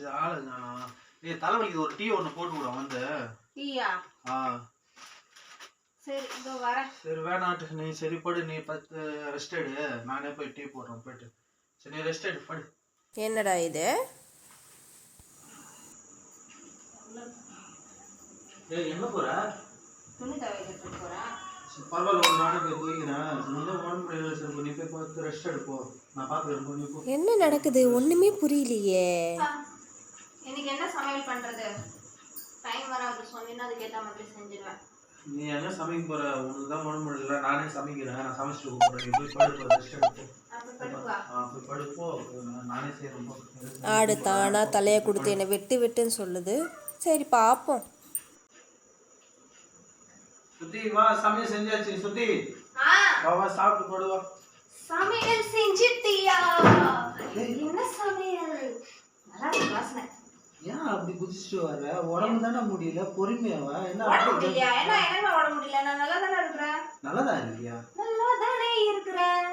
போச்சு ஆளு நான். ஏய் தலைவலிக்கு ஒரு டீ ஒன்று போட்டு விட வந்து. டீயா? சரி இதோ வரேன். சரி வேணாட்டு நீ சரி படு, நீ 10 ரெஸ்ட் எடு, நானே போய் டீ போடுறேன் போயிட்டு. சரி நீ ரெஸ்ட் எடு படு. என்னடா இது? ஏய் என்ன போற? துணி துவைக்கிறதுக்கு போறேன். பரவாயில்ல ஒரு நானே போய் தூக்கிறேன். நீ தான் உடம்பு முடியல, சரி நீ போய் பார்த்து ரெஸ்ட் எடுப்போ, நான் பார்த்துக்கிறேன். நீ போ. என்ன நடக்குது ஒண்ணுமே புரியலையே. இன்னைக்கு என்ன சமையல் பண்றது? டைம் வராது சொன்னீங்கன்னா அதுக்கு ஏற்ற மாதிரி செஞ்சிடுவேன். நீ என்ன சமைக்க போற? உனக்கு தான் உடம்பு முடியல, நானே சமைக்கிறேன். நான் சமைச்சிட்டு போறேன். நீ போய் படுப்போ, ரெஸ்ட் எடுப்போ. போய் படுப்போ, நானே செய்யறேன். ஆடு தானா தலையை கொடுத்து என்னை வெட்டு வெட்டுன்னு சொல்லுது. சரி பார்ப்போம். சுத்தி வா, சமையல் செஞ்சாச்சு. சுத்தி வா வா, சாப்பிட்டு போடுவா. சமையல் செஞ்சிட்டியா? என்ன சமையல்? நல்லா வாசனை. ஏன் அப்படி குதிச்சுட்டு வர? உடம்பு தானே முடியல, பொறுமையாவா? என்ன உடம்பு முடியலையா? என்ன உடம்பு முடியல? நான் நல்லா தானே இருக்கிறேன். நல்லதா இருக்கியா? நல்லா தானே இருக்கிறேன்.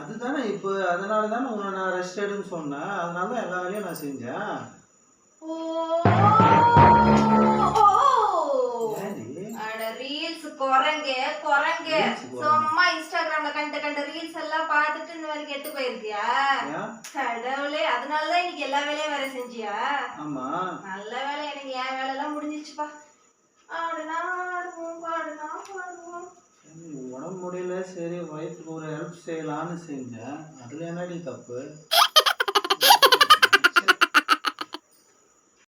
அதுதானே இப்போ, அதனால தானே உன்னை நான் ரெஸ்ட் எடுன்னு சொன்னேன். அதனால தான் எல்லா வேலையும் நான் செஞ்சேன். குரங்கு சும்மா இன்ஸ்டாகிராம்ல கண்ட ரீல்ஸ் எல்லாம் பார்த்துட்டு இந்த மாதிரி கெட்டு போயிருக்கியா? கடவுளே, அதனாலதான் இன்னைக்கு எல்லா வேலையும் வேற செஞ்சியா? ஆமா நல்ல வேலை, எனக்கு என் வேலை எல்லாம் முடிஞ்சிச்சுப்பா. ஆடுனா ஆடுவோம், பாடுனா பாடுவோம். உடம்பு முடியல, சரி வயிற்றுக்கு ஒரு ஹெல்ப் செய்யலான்னு செஞ்சேன். அதுல என்னடி தப்பு?